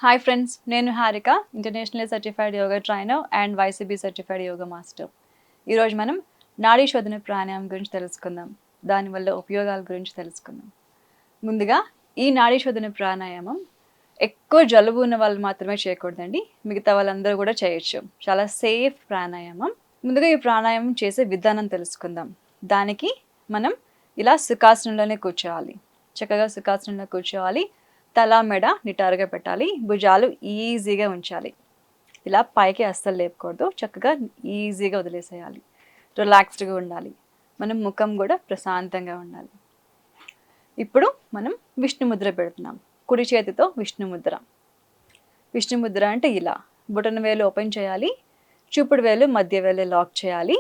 Hi friends, నేను Harika, international certified yoga trainer and YCB certified yoga master. ఈరోజు మనం నాడీ శోధన ప్రాణాయామం గురించి తెలుసుకుందాం. దానివల్ల ఉపయోగాల గురించి తెలుసుకుందాం. ముందుగా ఈ నాడీ శోధన ప్రాణాయామం ఎక్కువ జలుబు ఉన్న వాళ్ళు మాత్రమే చేయకూడదండి. మిగతా వాళ్ళందరూ కూడా చేయొచ్చు. చాలా సేఫ్ ప్రాణాయామం. ముందుగా ఈ ప్రాణాయామం చేసే విధానం తెలుసుకుందాం. దానికి మనం ఇలా సుఖాసనంలోనే కూర్చోవాలి. చక్కగా సుఖాసనంలో కూర్చోవాలి. తల మెడ నిటారుగా పెట్టాలి. భుజాలు ఈజీగా ఉంచాలి. ఇలా పైకి అస్సలు లేపకూడదు. చక్కగా ఈజీగా వదిలేసేయాలి. రిలాక్స్డ్గా ఉండాలి. మనం ముఖం కూడా ప్రశాంతంగా ఉండాలి. ఇప్పుడు మనం విష్ణుముద్ర పెడుతున్నాం. కుడి చేతితో విష్ణుముద్ర. విష్ణుముద్ర అంటే ఇలా బొటన వేలు ఓపెన్ చేయాలి. చూపుడు వేలు మధ్య వేలు లాక్ చేయాలి.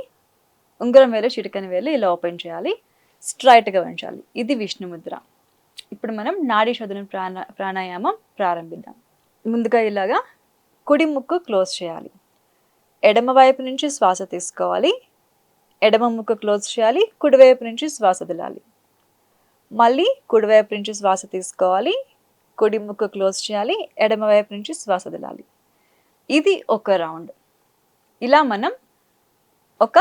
ఉంగరం వేలు చిటికన వేలు ఇలా ఓపెన్ చేయాలి. స్ట్రైట్గా ఉంచాలి. ఇది విష్ణుముద్ర. ఇప్పుడు మనం నాడీ శోధన ప్రాణాయామం ప్రారంభిద్దాం. ముందుగా ఇలాగా కుడి ముక్కు క్లోజ్ చేయాలి. ఎడమ వైపు నుంచి శ్వాస తీసుకోవాలి. ఎడమ ముక్కు క్లోజ్ చేయాలి. కుడివైపు నుంచి శ్వాస వదలాలి. మళ్ళీ కుడివైపు నుంచి శ్వాస తీసుకోవాలి. కుడి ముక్కు క్లోజ్ చేయాలి. ఎడమ వైపు నుంచి శ్వాస వదలాలి. ఇది ఒక రౌండ్. ఇలా మనం ఒక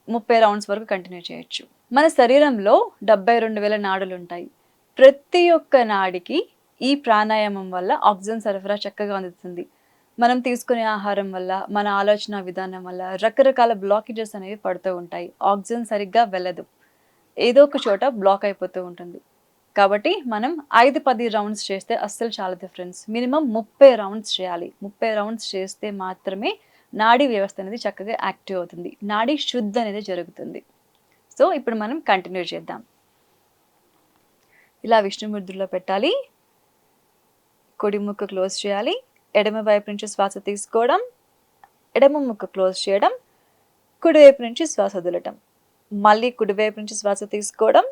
30 రౌండ్స్ వరకు కంటిన్యూ చేయొచ్చు. మన శరీరంలో 72,000 నాడులు ఉంటాయి. ప్రతి ఒక్క నాడికి ఈ ప్రాణాయామం వల్ల ఆక్సిజన్ సరఫరా చక్కగా అందుతుంది. మనం తీసుకునే ఆహారం వల్ల, మన ఆలోచన విధానం వల్ల రకరకాల బ్లాకేజెస్ అనేవి పడుతూ ఉంటాయి. ఆక్సిజన్ సరిగ్గా వెళ్ళదు. ఏదో ఒక చోట బ్లాక్ అయిపోతూ ఉంటుంది. కాబట్టి మనం 5-10 రౌండ్స్ చేస్తే అస్సలు చాలదు ఫ్రెండ్స్. మినిమం 30 రౌండ్స్ చేయాలి. 30 రౌండ్స్ చేస్తే మాత్రమే నాడీ వ్యవస్థ అనేది చక్కగా యాక్టివ్ అవుతుంది. నాడీ శుద్ధి అనేది జరుగుతుంది. సో ఇప్పుడు మనం కంటిన్యూ చేద్దాం. ఇలా విష్ణుముద్రలో పెట్టాలి. కుడి ముక్కు క్లోజ్ చేయాలి. ఎడమ వైపు నుంచి శ్వాస తీసుకోవడం, ఎడమ ముక్కు క్లోజ్ చేయడం, కుడివైపు నుంచి శ్వాస వదలటం. మళ్ళీ కుడివైపు నుంచి శ్వాస తీసుకోవడం,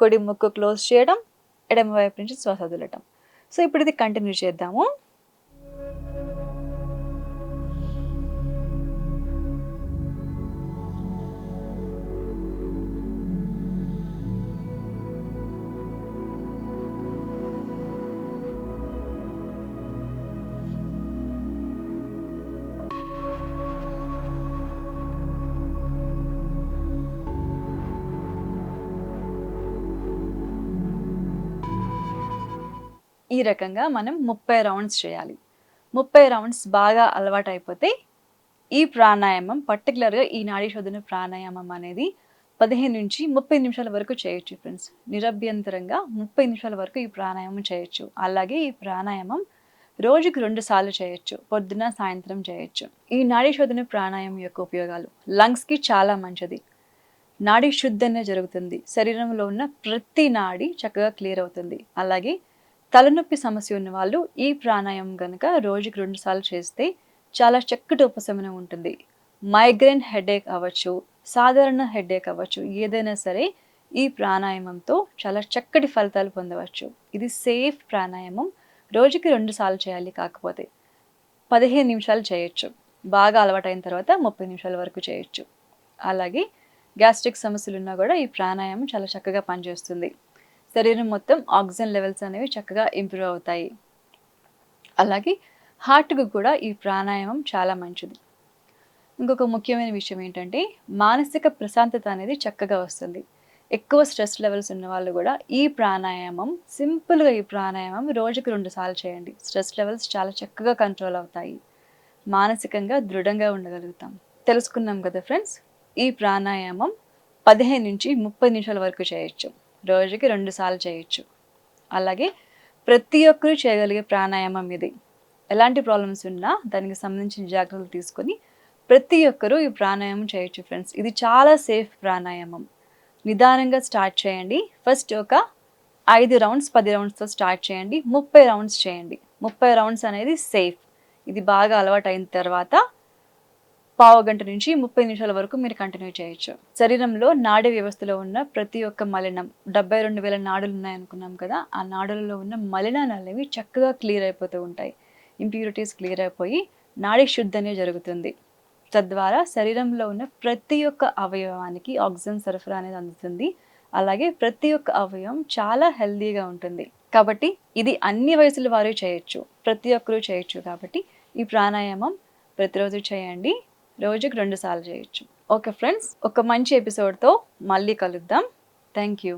కుడి ముక్కు క్లోజ్ చేయడం, ఎడమ వైపు నుంచి శ్వాస వదలటం. సో ఇప్పుడు ఇది కంటిన్యూ చేద్దాము. ఈ రకంగా మనం 30 రౌండ్స్ చేయాలి. 30 రౌండ్స్ బాగా అలవాటు అయిపోతే ఈ ప్రాణాయామం, పర్టికులర్గా ఈ నాడీ శోధన ప్రాణాయామం అనేది 15 నుంచి 30 నిమిషాల వరకు చేయొచ్చు ఫ్రెండ్స్. నిరభ్యంతరంగా 30 నిమిషాల వరకు ఈ ప్రాణాయామం చేయొచ్చు. అలాగే ఈ ప్రాణాయామం రోజుకు 2 సార్లు చేయొచ్చు. పొద్దున సాయంత్రం చేయొచ్చు. ఈ నాడీ శోధన ప్రాణాయామం యొక్క ఉపయోగాలు: లంగ్స్కి చాలా మంచిది. నాడీ శుద్ధి అనేది జరుగుతుంది. శరీరంలో ఉన్న ప్రతి నాడి చక్కగా క్లియర్ అవుతుంది. అలాగే తలనొప్పి సమస్య ఉన్న వాళ్ళు ఈ ప్రాణాయామం కనుక రోజుకి 2 సార్లు చేస్తే చాలా చక్కటి ఉపశమనం ఉంటుంది. మైగ్రేన్ హెడేక్ అవ్వచ్చు, సాధారణ హెడేక్ అవ్వచ్చు, ఏదైనా సరే ఈ ప్రాణాయామంతో చాలా చక్కటి ఫలితాలు పొందవచ్చు. ఇది సేఫ్ ప్రాణాయామం. రోజుకి 2 సార్లు చేయాలి. కాకపోతే 15 నిమిషాలు చేయొచ్చు. బాగా అలవాటైన తర్వాత 30 నిమిషాల వరకు చేయొచ్చు. అలాగే గ్యాస్ట్రిక్ సమస్యలు ఉన్నా కూడా ఈ ప్రాణాయామం చాలా చక్కగా పనిచేస్తుంది. శరీరం మొత్తం ఆక్సిజన్ లెవెల్స్ అనేవి చక్కగా ఇంప్రూవ్ అవుతాయి. అలాగే హార్ట్కు కూడా ఈ ప్రాణాయామం చాలా మంచిది. ఇంకొక ముఖ్యమైన విషయం ఏంటంటే మానసిక ప్రశాంతత అనేది చక్కగా వస్తుంది. ఎక్కువ స్ట్రెస్ లెవెల్స్ ఉన్న వాళ్ళు కూడా ఈ ప్రాణాయామం, సింపుల్గా ఈ ప్రాణాయామం రోజుకి 2 సార్లు చేయండి. స్ట్రెస్ లెవెల్స్ చాలా చక్కగా కంట్రోల్ అవుతాయి. మానసికంగా దృఢంగా ఉండగలుగుతాం. తెలుసుకున్నాం కదా ఫ్రెండ్స్. ఈ ప్రాణాయామం 15 నుంచి 30 నిమిషాల వరకు చేయొచ్చు. రోజుకి 2 సార్లు చేయొచ్చు. అలాగే ప్రతి ఒక్కరూ చేయగలిగే ప్రాణాయామం ఇది. ఎలాంటి ప్రాబ్లమ్స్ ఉన్నా దానికి సంబంధించిన జాగ్రత్తలు తీసుకొని ప్రతి ఒక్కరూ ఈ ప్రాణాయామం చేయొచ్చు ఫ్రెండ్స్. ఇది చాలా సేఫ్ ప్రాణాయామం. నిదానంగా స్టార్ట్ చేయండి. ఫస్ట్ ఒక 5 రౌండ్స్ 10 రౌండ్స్తో స్టార్ట్ చేయండి. 30 రౌండ్స్ చేయండి. 30 రౌండ్స్ అనేది సేఫ్. ఇది బాగా అలవాటు అయిన తర్వాత పావు గంట నుంచి 30 నిమిషాల వరకు మీరు కంటిన్యూ చేయొచ్చు. శరీరంలో నాడీ వ్యవస్థలో ఉన్న ప్రతి ఒక్క మలినం, 72,000 నాడులు ఉన్నాయనుకున్నాం కదా, ఆ నాడులలో ఉన్న మలినాలు అనేవి చక్కగా క్లియర్ అయిపోతూ ఉంటాయి. ఇంప్యూరిటీస్ క్లియర్ అయిపోయి నాడీ శుద్ధి అనేది జరుగుతుంది. తద్వారా శరీరంలో ఉన్న ప్రతి ఒక్క అవయవానికి ఆక్సిజన్ సరఫరా అనేది అందుతుంది. అలాగే ప్రతి ఒక్క అవయవం చాలా హెల్దీగా ఉంటుంది. కాబట్టి ఇది అన్ని వయసుల వారు చేయొచ్చు, ప్రతి ఒక్కరూ చేయొచ్చు. కాబట్టి ఈ ప్రాణాయామం ప్రతిరోజు చేయండి, రోజుకి 2 సార్లు చేయొచ్చు. ఓకే ఫ్రెండ్స్, ఒక మంచి ఎపిసోడ్తో మళ్ళీ కలుద్దాం. Thank you.